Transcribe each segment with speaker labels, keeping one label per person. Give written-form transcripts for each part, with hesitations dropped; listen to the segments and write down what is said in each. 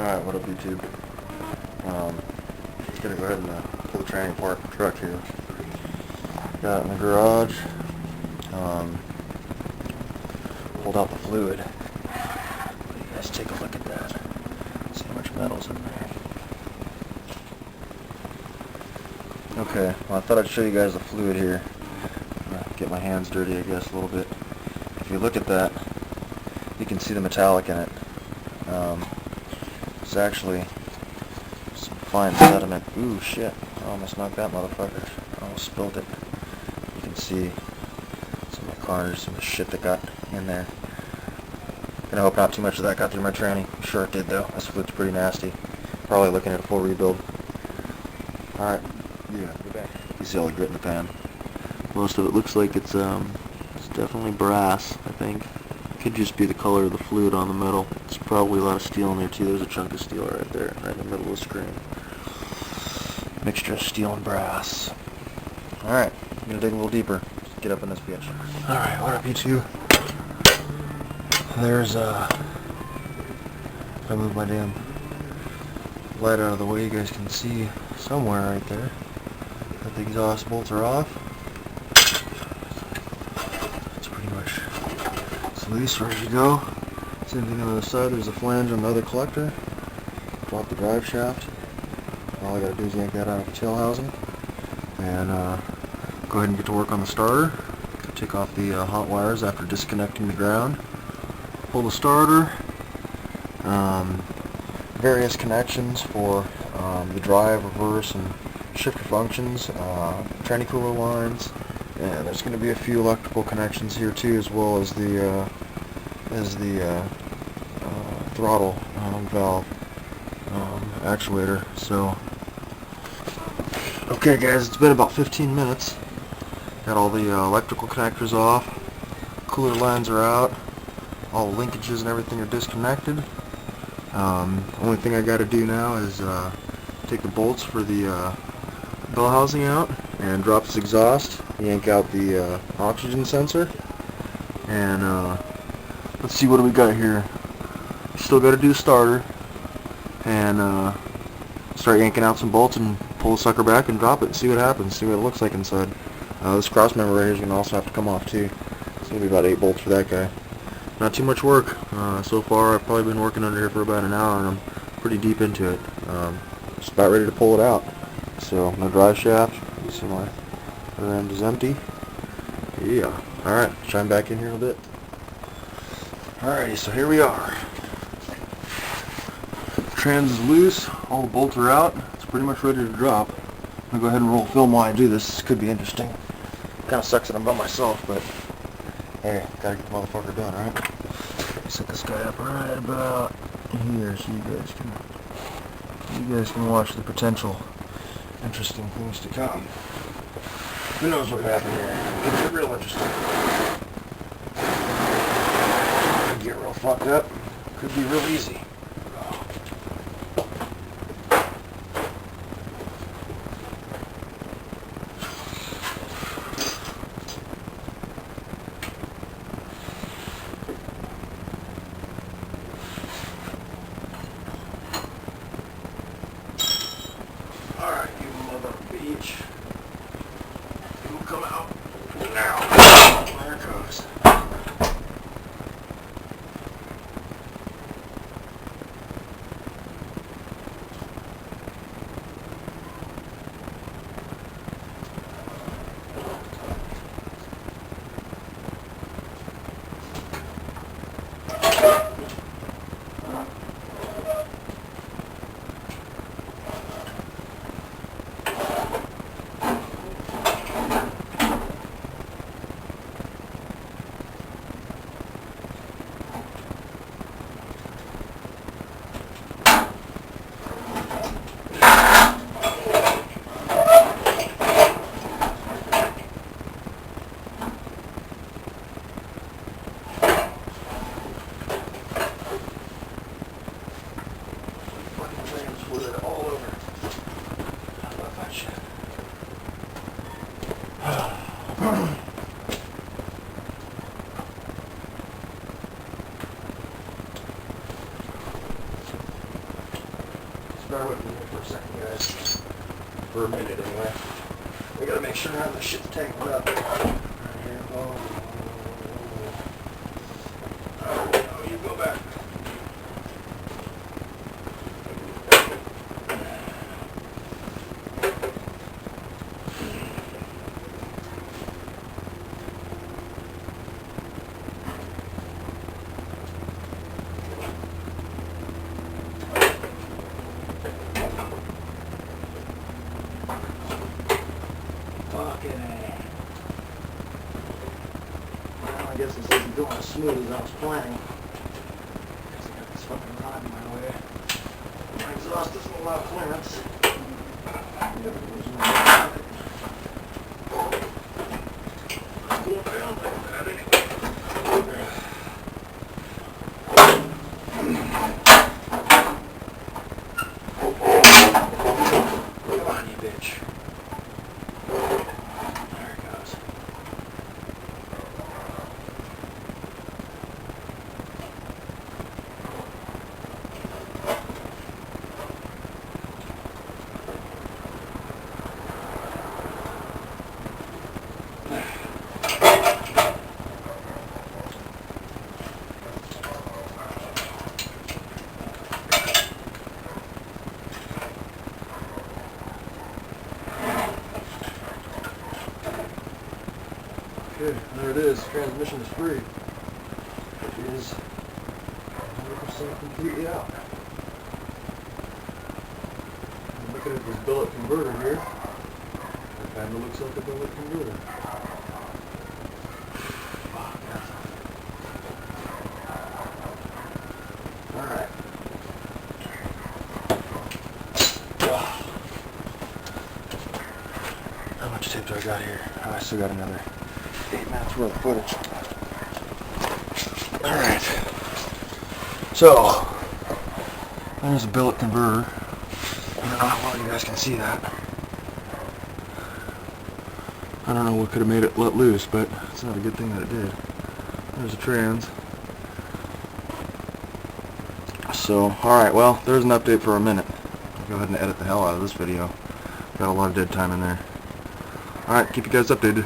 Speaker 1: Alright, what up YouTube? Gonna go ahead and pull the tranny apart the truck here. Got it in the garage. Pulled out the fluid. You guys take a look at that. See how much metal's in there. Okay, well I thought I'd show you guys the fluid here. Get my hands dirty I guess a little bit. If you look at that, you can see the metallic in it. It's actually some fine sediment. Ooh, shit. I almost knocked that motherfucker. I almost spilled it. You can see some of the carnage, some of the shit that got in there. Gonna hope not too much of that got through my tranny. I'm sure it did though. This fluid's pretty nasty. Probably looking at a full rebuild. Alright. Yeah, we're back. You see all the grit in the pan. Most of it looks like it's definitely brass, I think. Could just be the color of the fluid on the metal. There's probably a lot of steel in there too. There's a chunk of steel right there, right in the middle of the screen. Mixture of steel and brass. Alright, I'm gonna dig a little deeper. Just get up in this bitch. Alright, what up YouTube? There's if I move my damn light out of the way, you guys can see somewhere right there that the exhaust bolts are off. That's pretty much loose, ready to go. Same thing on the other side, there's a flange on the other collector. Drop the drive shaft. All I gotta do is yank that out of the tail housing. And go ahead and get to work on the starter. Take off the hot wires after disconnecting the ground. Pull the starter. Various connections for the drive, reverse, and shifter functions. Tranny cooler lines. And there's going to be a few electrical connections here too, as well as the throttle valve actuator. So, okay guys, it's been about 15 minutes. Got all the electrical connectors off. Cooler lines are out. All the linkages and everything are disconnected. Only thing I got to do now is take the bolts for the bell housing out and drop this exhaust. Yank out the oxygen sensor, and let's see what do we got here. Still got to do the starter, and start yanking out some bolts and pull the sucker back and drop it and see what happens, see what it looks like inside. This cross member right here is going to also have to come off too. It's going to be about 8 bolts for that guy. Not too much work so far. I've probably been working under here for about an hour, and I'm pretty deep into it. Just about ready to pull it out. So no drive shaft. You see my rear end is empty. Yeah. Alright, chime back in here in a bit. Alrighty, so here we are. Trans is loose, all the bolts are out. It's pretty much ready to drop. I'm going to go ahead and roll film while I do this. This could be interesting. Kind of sucks that I'm by myself, but hey, gotta get the motherfucker done, right? Set this guy up right about here so you guys can watch the potential interesting things to come. Who knows what happened here? It's real interesting. Could get real fucked up. Could be real easy. Alright, you mother bitch. Come out now. There it goes. Bear with me for a second, guys. For a minute, anyway. We gotta make sure none of this shit's tangled up. Right here. Oh, you go back. Well, I guess this isn't going as smooth as I was planning. I got this fucking rod in my way. My exhaust doesn't allow clearance. Going down like that anyway. Come on, you bitch. There it goes. Okay, there it is. Transmission is free. It is 100% completely out. I'm looking at this billet converter here. It kind of looks like a billet converter. Alright. How much tape do I got here? Oh, I still got another 8 minutes worth of footage. Alright. So, there's a billet converter. I don't know how well you guys can see that. I don't know what could have made it let loose, but it's not a good thing that it did. There's a trans. So, alright, well, there's an update for a minute. I'll go ahead and edit the hell out of this video. Got a lot of dead time in there. Alright, keep you guys updated.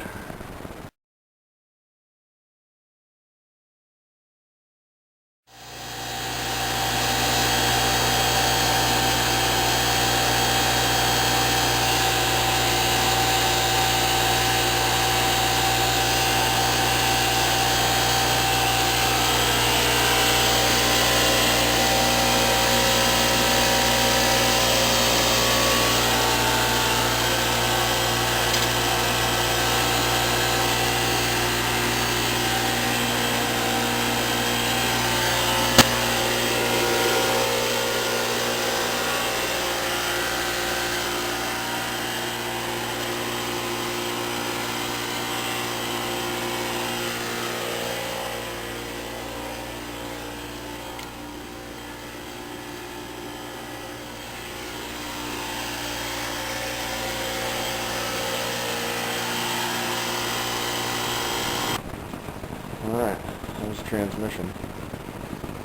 Speaker 1: Alright, there's the transmission.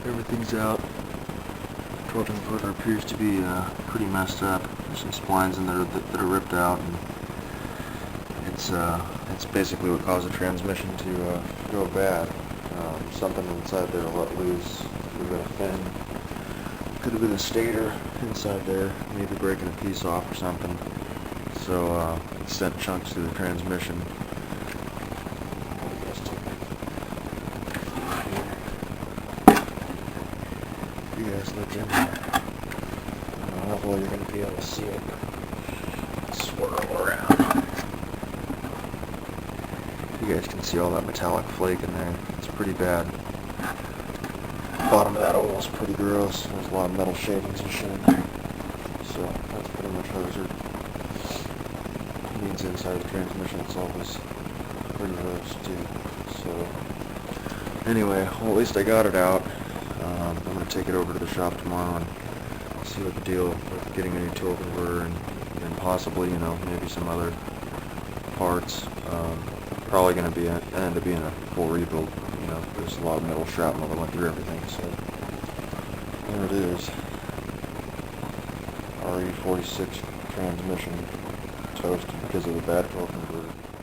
Speaker 1: Everything's out. 12-ton footer appears to be pretty messed up. There's some splines in there that are ripped out, and it's basically what caused the transmission to go bad. Something inside there let loose. Could have been a fin. Could have been a stator inside there, maybe breaking a piece off or something. So it sent chunks through the transmission. You guys look in there. I don't know how well you're going to be able to see it. Swirl around. You guys can see all that metallic flake in there. It's pretty bad. Bottom of that oil is pretty gross. There's a lot of metal shavings and shit in there. So that's pretty much hosed. It means the inside of the transmission itself is pretty hosed too. So anyway, well, at least I got it out. I'm going to take it over to the shop tomorrow and see what the deal with getting a new tool converter and possibly, you know, maybe some other parts. Probably going to end up being a full rebuild. You know, there's a lot of metal shrapnel that went through everything, so there it is. RE46 transmission toasted because of the bad torque converter.